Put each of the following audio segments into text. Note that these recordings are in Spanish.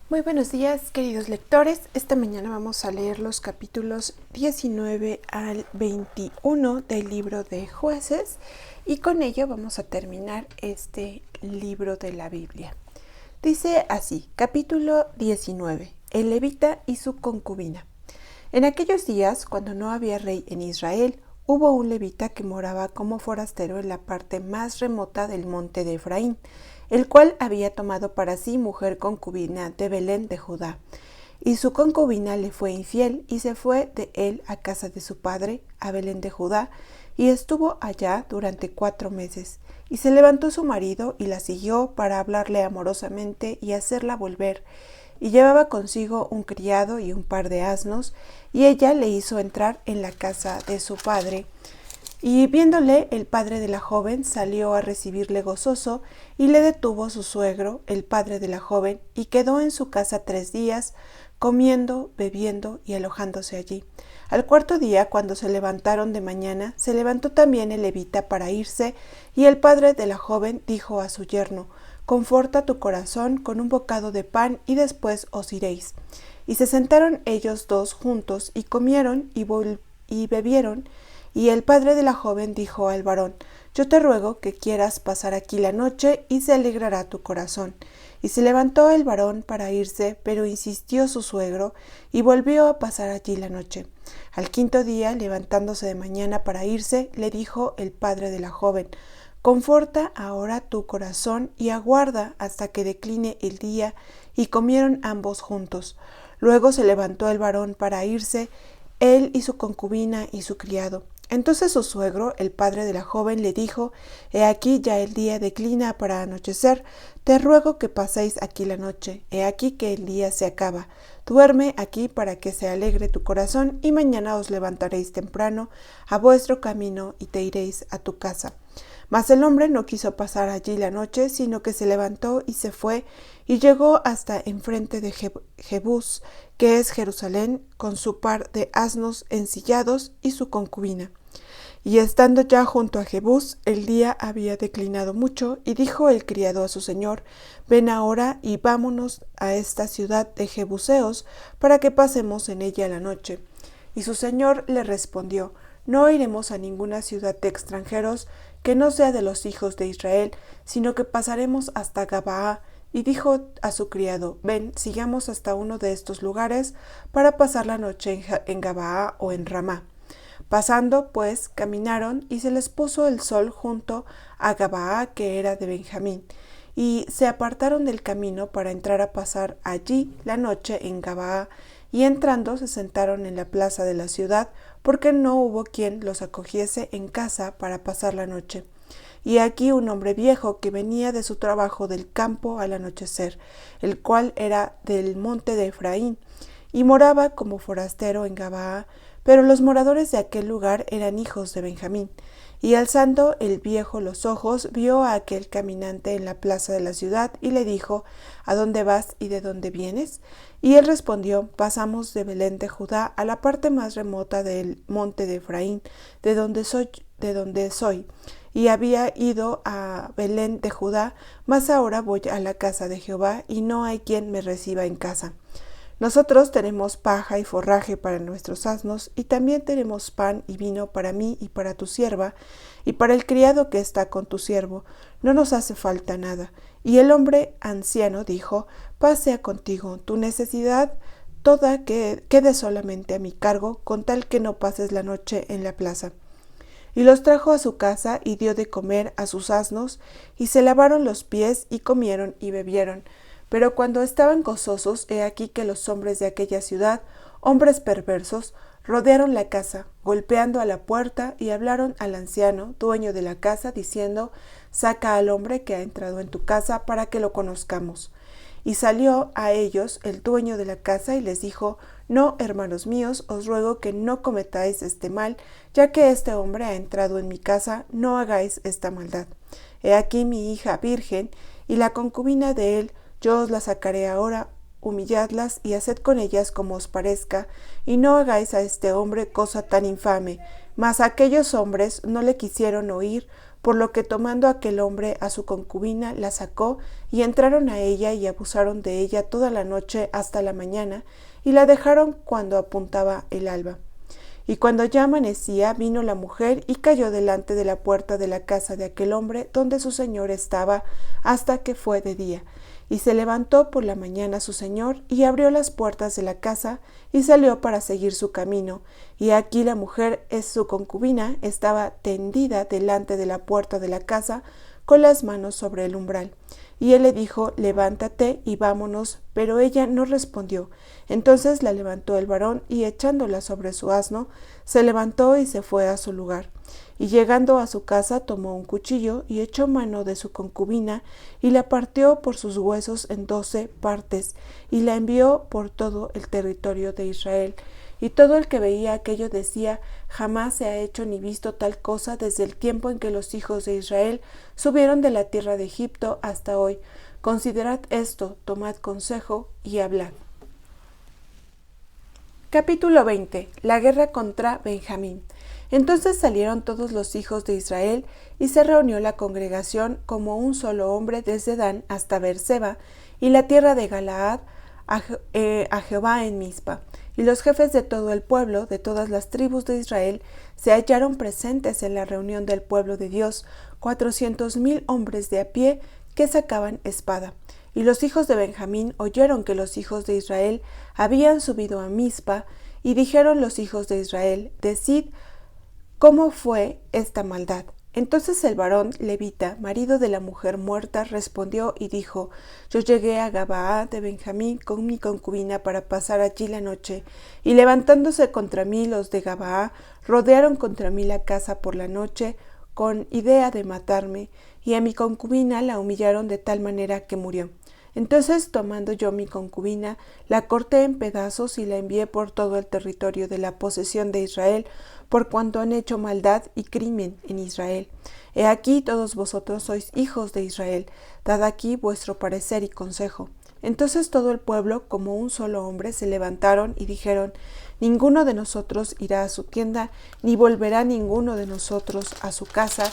Muy buenos días, queridos lectores. Esta mañana vamos a leer los capítulos 19 al 21 del libro de Jueces y con ello vamos a terminar este libro de la Biblia. Dice así, capítulo 19, el levita y su concubina. En aquellos días, cuando no había rey en Israel, hubo un levita que moraba como forastero en la parte más remota del monte de Efraín, el cual había tomado para sí mujer concubina de Belén de Judá. Y su concubina le fue infiel y se fue de él a casa de su padre, a Belén de Judá, y estuvo allá durante 4 meses. Y se levantó su marido y la siguió para hablarle amorosamente y hacerla volver. Y llevaba consigo un criado y un par de asnos, y ella le hizo entrar en la casa de su padre. Y viéndole, el padre de la joven salió a recibirle gozoso, y le detuvo su suegro, el padre de la joven, y quedó en su casa 3 días, comiendo, bebiendo y alojándose allí. Al 4.º día, cuando se levantaron de mañana, se levantó también el levita para irse, y el padre de la joven dijo a su yerno: «Conforta tu corazón con un bocado de pan, y después os iréis». Y se sentaron ellos dos juntos, y comieron y bebieron. Y el padre de la joven dijo al varón: «Yo te ruego que quieras pasar aquí la noche, y se alegrará tu corazón». Y se levantó el varón para irse, pero insistió su suegro, y volvió a pasar allí la noche. Al 5.º día, levantándose de mañana para irse, le dijo el padre de la joven: «Conforta ahora tu corazón y aguarda hasta que decline el día». Y comieron ambos juntos. Luego se levantó el varón para irse, él y su concubina y su criado. Entonces su suegro, el padre de la joven, le dijo: «He aquí ya el día declina para anochecer, te ruego que paséis aquí la noche, he aquí que el día se acaba. Duerme aquí para que se alegre tu corazón, y mañana os levantaréis temprano a vuestro camino y te iréis a tu casa». Mas el hombre no quiso pasar allí la noche, sino que se levantó y se fue, y llegó hasta enfrente de Jebús, que es Jerusalén, con su par de asnos ensillados y su concubina. Y estando ya junto a Jebús, el día había declinado mucho, y dijo el criado a su señor: «Ven ahora y vámonos a esta ciudad de Jebuseos, para que pasemos en ella la noche». Y su señor le respondió: «No iremos a ninguna ciudad de extranjeros que no sea de los hijos de Israel, sino que pasaremos hasta Gabaa». Y dijo a su criado: «Ven, sigamos hasta uno de estos lugares para pasar la noche en Gabaa o en Ramá». Pasando, pues, caminaron, y se les puso el sol junto a Gabaa, que era de Benjamín, y se apartaron del camino para entrar a pasar allí la noche en Gabaa, y entrando se sentaron en la plaza de la ciudad, porque no hubo quien los acogiese en casa para pasar la noche. Y aquí un hombre viejo que venía de su trabajo del campo al anochecer, el cual era del monte de Efraín, y moraba como forastero en Gabaa, pero los moradores de aquel lugar eran hijos de Benjamín. Y alzando el viejo los ojos, vio a aquel caminante en la plaza de la ciudad, y le dijo: «¿A dónde vas y de dónde vienes?». Y él respondió: «Pasamos de Belén de Judá a la parte más remota del monte de Efraín, de donde soy. Y había ido a Belén de Judá, mas ahora voy a la casa de Jehová, y no hay quien me reciba en casa. Nosotros tenemos paja y forraje para nuestros asnos, y también tenemos pan y vino para mí y para tu sierva, y para el criado que está con tu siervo. No nos hace falta nada». Y el hombre anciano dijo: «Paz sea contigo, tu necesidad toda quede solamente a mi cargo, con tal que no pases la noche en la plaza». Y los trajo a su casa, y dio de comer a sus asnos, y se lavaron los pies, y comieron y bebieron. Pero cuando estaban gozosos, he aquí que los hombres de aquella ciudad, hombres perversos, rodearon la casa, golpeando a la puerta, y hablaron al anciano, dueño de la casa, diciendo: «Saca al hombre que ha entrado en tu casa, para que lo conozcamos». Y salió a ellos el dueño de la casa, y les dijo: «No, hermanos míos, os ruego que no cometáis este mal, ya que este hombre ha entrado en mi casa, no hagáis esta maldad. He aquí mi hija virgen, y la concubina de él, yo os la sacaré ahora, humilladlas y haced con ellas como os parezca, y no hagáis a este hombre cosa tan infame». Mas aquellos hombres no le quisieron oír, por lo que tomando aquel hombre a su concubina, la sacó, y entraron a ella y abusaron de ella toda la noche hasta la mañana, y la dejaron cuando apuntaba el alba. Y cuando ya amanecía, vino la mujer y cayó delante de la puerta de la casa de aquel hombre donde su señor estaba, hasta que fue de día. Y se levantó por la mañana su señor, y abrió las puertas de la casa, y salió para seguir su camino. Y aquí la mujer, su concubina, estaba tendida delante de la puerta de la casa, con las manos sobre el umbral. Y él le dijo: levántate y vámonos. Pero ella no respondió. Entonces la levantó el varón, y echándola sobre su asno, se levantó y se fue a su lugar. Y llegando a su casa, tomó un cuchillo, y echó mano de su concubina, y la partió por sus huesos en 12 partes, y la envió por todo el territorio de Israel. Y todo el que veía aquello decía: jamás se ha hecho ni visto tal cosa desde el tiempo en que los hijos de Israel subieron de la tierra de Egipto hasta hoy. Considerad esto, tomad consejo y hablad. Capítulo 20. La guerra contra Benjamín. Entonces salieron todos los hijos de Israel, y se reunió la congregación como un solo hombre desde Dan hasta Beerseba, y la tierra de Galaad, a Jehová en Mizpa. Y los jefes de todo el pueblo, de todas las tribus de Israel, se hallaron presentes en la reunión del pueblo de Dios, 400,000 hombres de a pie que sacaban espada. Y los hijos de Benjamín oyeron que los hijos de Israel habían subido a Mizpa, y dijeron los hijos de Israel: decid cómo fue esta maldad. Entonces el varón levita, marido de la mujer muerta, respondió y dijo: yo llegué a Gabaa de Benjamín con mi concubina para pasar allí la noche, y levantándose contra mí los de Gabaa, rodearon contra mí la casa por la noche, con idea de matarme, y a mi concubina la humillaron de tal manera que murió. Entonces, tomando yo mi concubina, la corté en pedazos y la envié por todo el territorio de la posesión de Israel, por cuanto han hecho maldad y crimen en Israel. He aquí, todos vosotros sois hijos de Israel, dad aquí vuestro parecer y consejo. Entonces todo el pueblo, como un solo hombre, se levantaron y dijeron: ninguno de nosotros irá a su tienda, ni volverá ninguno de nosotros a su casa.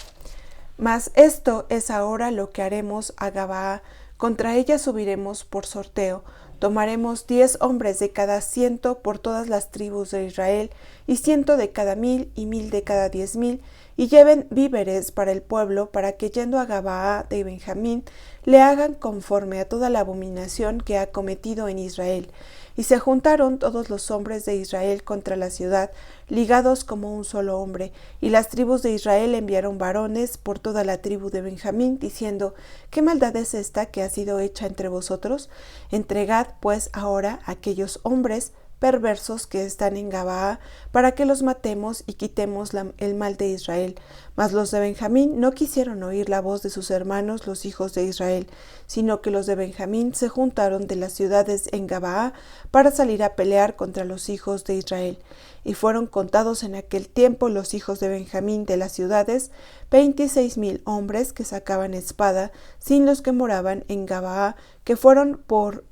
Mas esto es ahora lo que haremos a Gabaa. Contra ella subiremos por sorteo. Tomaremos 10 hombres de cada 100 por todas las tribus de Israel, y 100 de cada 1000, y 1000 de cada 10,000, y lleven víveres para el pueblo, para que yendo a Gabaa de Benjamín, le hagan conforme a toda la abominación que ha cometido en Israel. Y se juntaron todos los hombres de Israel contra la ciudad, ligados como un solo hombre, y las tribus de Israel enviaron varones por toda la tribu de Benjamín, diciendo: ¿qué maldad es esta que ha sido hecha entre vosotros? Entregad pues ahora a aquellos hombres perversos que están en Gabaa, para que los matemos y quitemos el mal de Israel. Mas los de Benjamín no quisieron oír la voz de sus hermanos los hijos de Israel, sino que los de Benjamín se juntaron de las ciudades en Gabaa para salir a pelear contra los hijos de Israel. Y fueron contados en aquel tiempo los hijos de Benjamín de las ciudades, 26,000 hombres que sacaban espada, sin los que moraban en Gabaa, que fueron por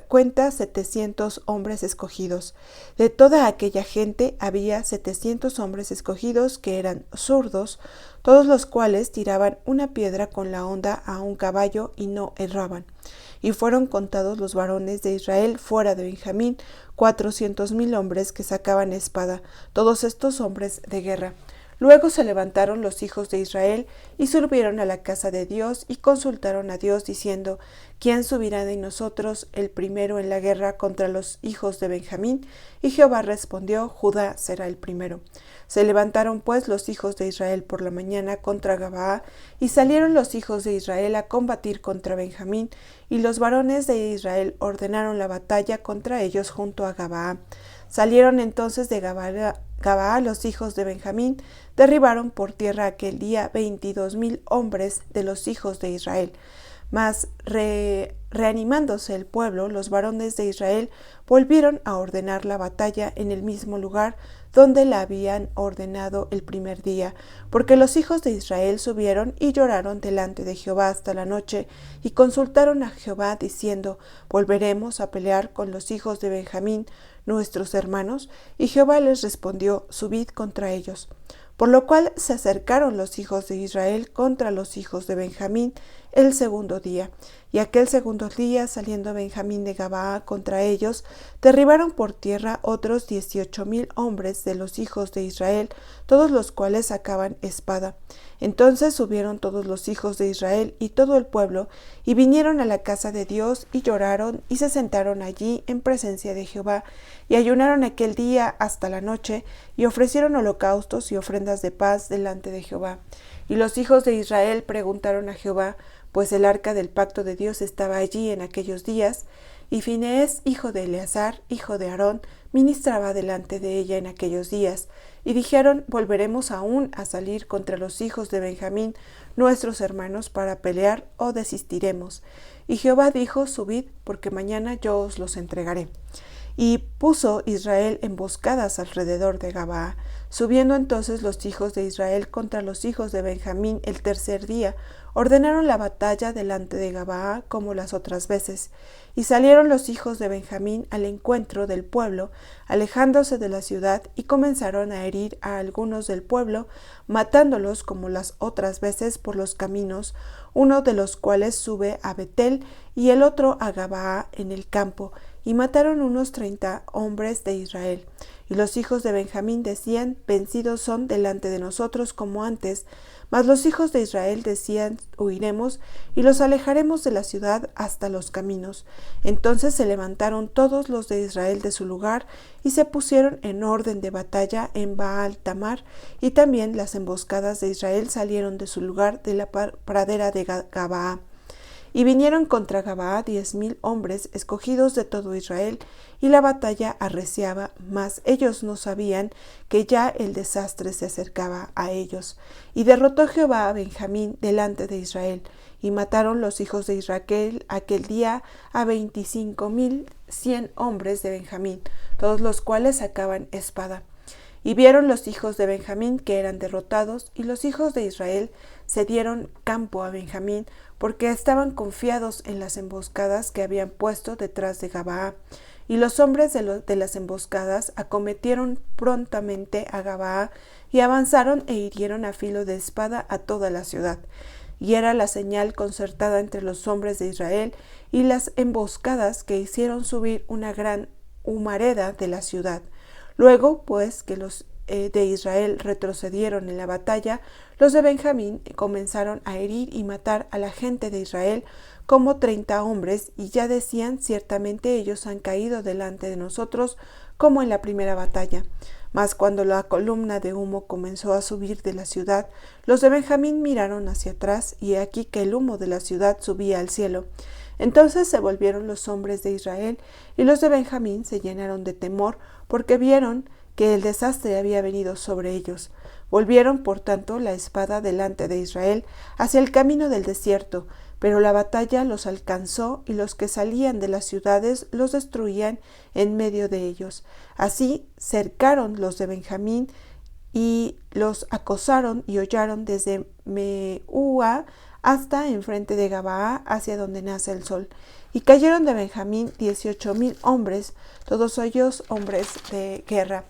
cuenta 700 hombres escogidos. De toda aquella gente había 700 hombres escogidos que eran zurdos, todos los cuales tiraban una piedra con la honda a un caballo y no erraban. Y fueron contados los varones de Israel fuera de Benjamín, 400,000 hombres que sacaban espada, todos estos hombres de guerra. Luego se levantaron los hijos de Israel y subieron a la casa de Dios y consultaron a Dios diciendo: ¿quién subirá de nosotros el primero en la guerra contra los hijos de Benjamín? Y Jehová respondió: Judá será el primero. Se levantaron pues los hijos de Israel por la mañana contra Gabaa, y salieron los hijos de Israel a combatir contra Benjamín, y los varones de Israel ordenaron la batalla contra ellos junto a Gabaa. Salieron entonces de Gabaa los hijos de Benjamín, derribaron por tierra aquel día 22,000 hombres de los hijos de Israel. Mas reanimándose el pueblo, los varones de Israel volvieron a ordenar la batalla en el mismo lugar donde la habían ordenado el primer día, porque los hijos de Israel subieron y lloraron delante de Jehová hasta la noche, y consultaron a Jehová diciendo: ¿volveremos a pelear con los hijos de Benjamín, nuestros hermanos? Y Jehová les respondió: subid contra ellos. Por lo cual se acercaron los hijos de Israel contra los hijos de Benjamín el segundo día. Y aquel segundo día, saliendo Benjamín de Gabaa contra ellos, derribaron por tierra otros 18,000 hombres de los hijos de Israel, todos los cuales sacaban espada. Entonces subieron todos los hijos de Israel y todo el pueblo, y vinieron a la casa de Dios, y lloraron, y se sentaron allí en presencia de Jehová, y ayunaron aquel día hasta la noche, y ofrecieron holocaustos y ofrendas de paz delante de Jehová. Y los hijos de Israel preguntaron a Jehová, pues el arca del pacto de Dios estaba allí en aquellos días, y Finees, hijo de Eleazar, hijo de Aarón, ministraba delante de ella en aquellos días. Y dijeron, ¿volveremos aún a salir contra los hijos de Benjamín, nuestros hermanos, para pelear, o desistiremos? Y Jehová dijo, subid, porque mañana yo os los entregaré. Y puso Israel emboscadas alrededor de Gabaa. Subiendo entonces los hijos de Israel contra los hijos de Benjamín el tercer día, ordenaron la batalla delante de Gabaa como las otras veces. Y salieron los hijos de Benjamín al encuentro del pueblo, alejándose de la ciudad, y comenzaron a herir a algunos del pueblo, matándolos como las otras veces por los caminos, uno de los cuales sube a Betel y el otro a Gabaa en el campo, y mataron unos 30 hombres de Israel. Y los hijos de Benjamín decían, vencidos son delante de nosotros como antes. Mas los hijos de Israel decían, huiremos y los alejaremos de la ciudad hasta los caminos. Entonces se levantaron todos los de Israel de su lugar y se pusieron en orden de batalla en Baal Tamar, y también las emboscadas de Israel salieron de su lugar de la pradera de Gabaa. Y vinieron contra Gabaa 10,000 hombres escogidos de todo Israel, y la batalla arreciaba, mas ellos no sabían que ya el desastre se acercaba a ellos. Y derrotó Jehová a Benjamín delante de Israel, y mataron los hijos de Israel aquel día a 25,100 hombres de Benjamín, todos los cuales sacaban espada. Y vieron los hijos de Benjamín que eran derrotados, y los hijos de Israel se dieron campo a Benjamín, porque estaban confiados en las emboscadas que habían puesto detrás de Gabaa. Y los hombres de las emboscadas acometieron prontamente a Gabaa, y avanzaron e hirieron a filo de espada a toda la ciudad. Y era la señal concertada entre los hombres de Israel y las emboscadas que hicieron subir una gran humareda de la ciudad. Luego, pues, que los de Israel retrocedieron en la batalla, los de Benjamín comenzaron a herir y matar a la gente de Israel como 30 hombres, y ya decían, ciertamente ellos han caído delante de nosotros como en la primera batalla. Mas cuando la columna de humo comenzó a subir de la ciudad, los de Benjamín miraron hacia atrás, y he aquí que el humo de la ciudad subía al cielo. Entonces se volvieron los hombres de Israel, y los de Benjamín se llenaron de temor, porque vieron que el desastre había venido sobre ellos. Volvieron, por tanto, la espada delante de Israel hacia el camino del desierto, pero la batalla los alcanzó, y los que salían de las ciudades los destruían en medio de ellos. Así cercaron los de Benjamín y los acosaron y hollaron desde Meúa hasta enfrente de Gabaa, hacia donde nace el sol. Y cayeron de Benjamín 18,000 hombres, todos ellos hombres de guerra.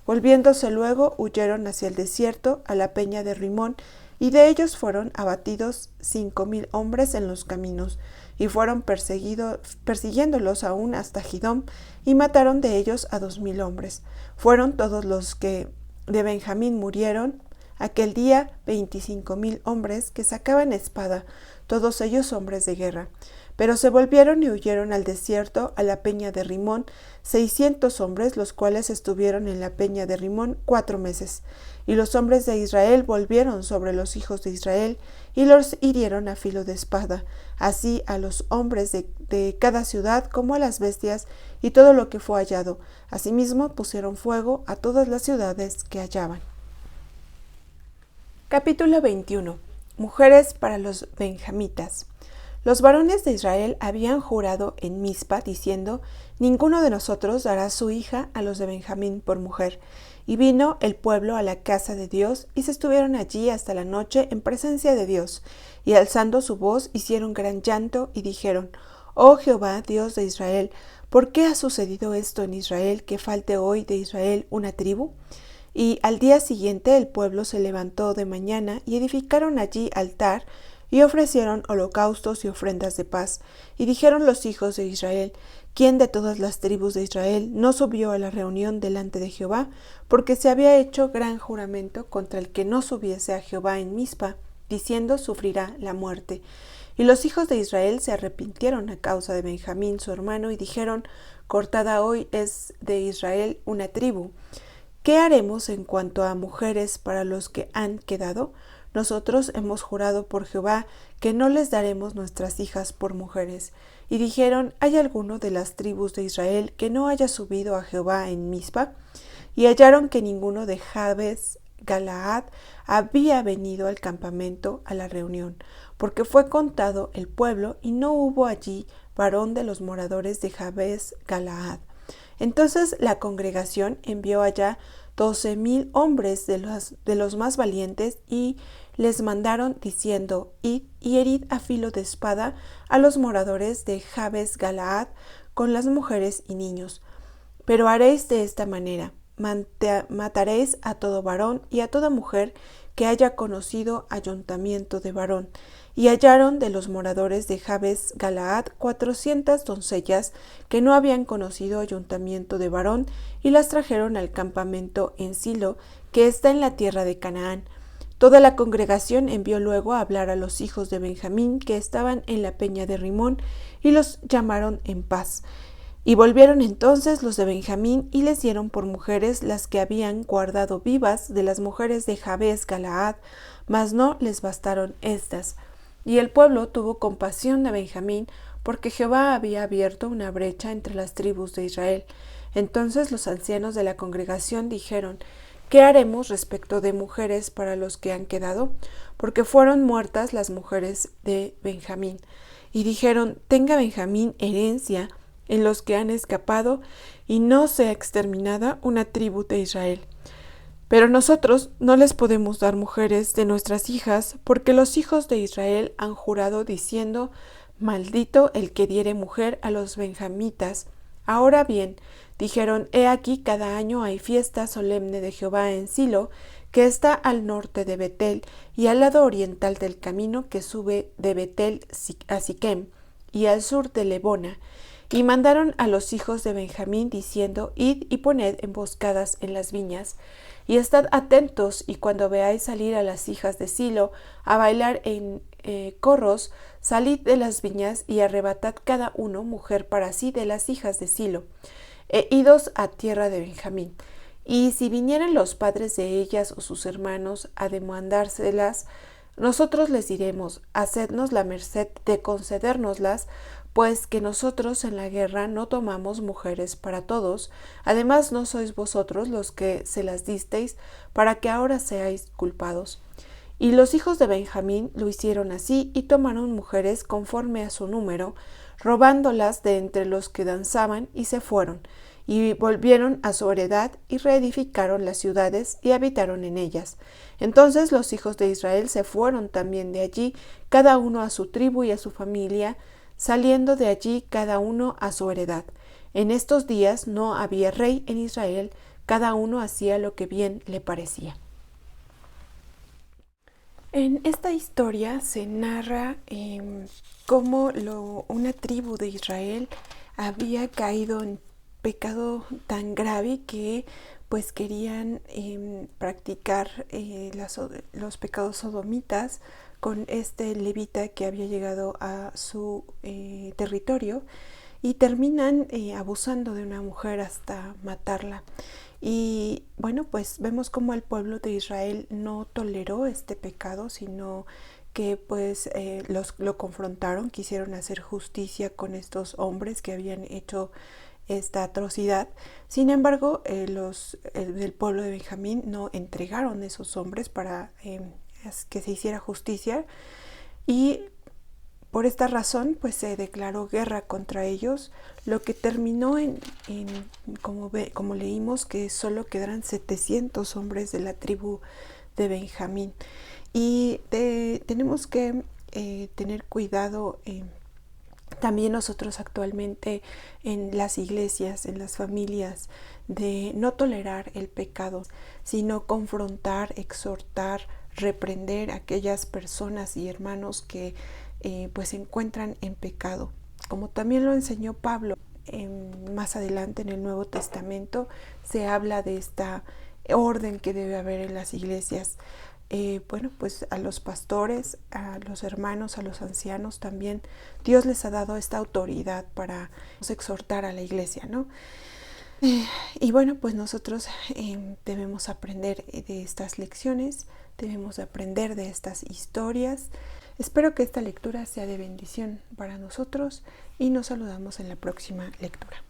Volviéndose luego, huyeron hacia el desierto, a la peña de Rimón, y de ellos fueron abatidos 5,000 hombres en los caminos, y fueron persiguiéndolos aún hasta Gidom, y mataron de ellos a 2,000 hombres. Fueron todos los que de Benjamín murieron aquel día 25,000 hombres que sacaban espada, todos ellos hombres de guerra. Pero se volvieron y huyeron al desierto, a la peña de Rimón, 600 hombres, los cuales estuvieron en la peña de Rimón 4 meses. Y los hombres de Israel volvieron sobre los hijos de Israel, y los hirieron a filo de espada, así a los hombres de cada ciudad como a las bestias y todo lo que fue hallado. Asimismo pusieron fuego a todas las ciudades que hallaban. Capítulo 21. Mujeres para los benjamitas. Los varones de Israel habían jurado en Mizpa, diciendo, ninguno de nosotros dará su hija a los de Benjamín por mujer. Y vino el pueblo a la casa de Dios, y se estuvieron allí hasta la noche en presencia de Dios. Y alzando su voz, hicieron gran llanto, y dijeron, Oh Jehová, Dios de Israel, ¿por qué ha sucedido esto en Israel, que falte hoy de Israel una tribu? Y al día siguiente el pueblo se levantó de mañana y edificaron allí altar y ofrecieron holocaustos y ofrendas de paz. Y dijeron los hijos de Israel: ¿Quién de todas las tribus de Israel no subió a la reunión delante de Jehová? Porque se había hecho gran juramento contra el que no subiese a Jehová en Mizpa, diciendo: sufrirá la muerte. Y los hijos de Israel se arrepintieron a causa de Benjamín su hermano, y dijeron: cortada hoy es de Israel una tribu. ¿Qué haremos en cuanto a mujeres para los que han quedado? Nosotros hemos jurado por Jehová que no les daremos nuestras hijas por mujeres. Y dijeron: ¿hay alguno de las tribus de Israel que no haya subido a Jehová en Mizpa? Y hallaron que ninguno de Jabes Galaad había venido al campamento a la reunión, porque fue contado el pueblo y no hubo allí varón de los moradores de Jabes Galaad. Entonces la congregación envió allá 12,000 hombres de los más valientes y les mandaron diciendo: id y herid a filo de espada a los moradores de Jabes Galaad con las mujeres y niños. Pero haréis de esta manera: mataréis a todo varón y a toda mujer que haya conocido ayuntamiento de varón. Y hallaron de los moradores de Jabes Galaad 400 doncellas que no habían conocido ayuntamiento de varón, y las trajeron al campamento en Silo, que está en la tierra de Canaán. Toda la congregación envió luego a hablar a los hijos de Benjamín que estaban en la peña de Rimón, y los llamaron en paz. Y volvieron entonces los de Benjamín y les dieron por mujeres las que habían guardado vivas de las mujeres de Jabes Galaad, mas no les bastaron estas. Y el pueblo tuvo compasión de Benjamín, porque Jehová había abierto una brecha entre las tribus de Israel. Entonces los ancianos de la congregación dijeron: ¿qué haremos respecto de mujeres para los que han quedado? Porque fueron muertas las mujeres de Benjamín. Y dijeron: tenga Benjamín herencia en los que han escapado, y no sea exterminada una tribu de Israel. Pero nosotros no les podemos dar mujeres de nuestras hijas, porque los hijos de Israel han jurado diciendo: maldito el que diere mujer a los benjamitas. Ahora bien, dijeron: he aquí, cada año hay fiesta solemne de Jehová en Silo, que está al norte de Betel y al lado oriental del camino que sube de Betel a Siquem, y al sur de Lebona. Y mandaron a los hijos de Benjamín diciendo: id y poned emboscadas en las viñas, y estad atentos, y cuando veáis salir a las hijas de Silo a bailar en corros, salid de las viñas y arrebatad cada uno mujer para sí de las hijas de Silo, idos a tierra de Benjamín. Y si vinieren los padres de ellas o sus hermanos a demandárselas, nosotros les diremos: hacednos la merced de concedérnoslas, pues que nosotros en la guerra no tomamos mujeres para todos. Además no sois vosotros los que se las disteis, para que ahora seáis culpados. Y los hijos de Benjamín lo hicieron así, y tomaron mujeres conforme a su número, robándolas de entre los que danzaban, y se fueron, y volvieron a su heredad, y reedificaron las ciudades, y habitaron en ellas. Entonces los hijos de Israel se fueron también de allí, cada uno a su tribu y a su familia, saliendo de allí cada uno a su heredad. En estos días no había rey en Israel, cada uno hacía lo que bien le parecía. En esta historia se narra cómo una tribu de Israel había caído en pecado tan grave que pues querían practicar los pecados sodomitas con este levita que había llegado a su territorio, y terminan abusando de una mujer hasta matarla. Y bueno, pues vemos cómo el pueblo de Israel no toleró este pecado, sino que pues lo confrontaron, quisieron hacer justicia con estos hombres que habían hecho esta atrocidad. Sin embargo, del pueblo de Benjamín no entregaron esos hombres para que se hiciera justicia, y por esta razón pues se declaró guerra contra ellos, lo que terminó como leímos, que solo quedaran 700 hombres de la tribu de Benjamín. Y tenemos que tener cuidado También nosotros actualmente en las iglesias, en las familias, de no tolerar el pecado, sino confrontar, exhortar, reprender a aquellas personas y hermanos que pues se encuentran en pecado. Como también lo enseñó Pablo, más adelante en el Nuevo Testamento se habla de esta orden que debe haber en las iglesias. Bueno, pues a los pastores, a los hermanos, a los ancianos también, Dios les ha dado esta autoridad para exhortar a la iglesia, ¿no? Y bueno, pues nosotros debemos aprender de estas lecciones, debemos aprender de estas historias. Espero que esta lectura sea de bendición para nosotros y nos saludamos en la próxima lectura.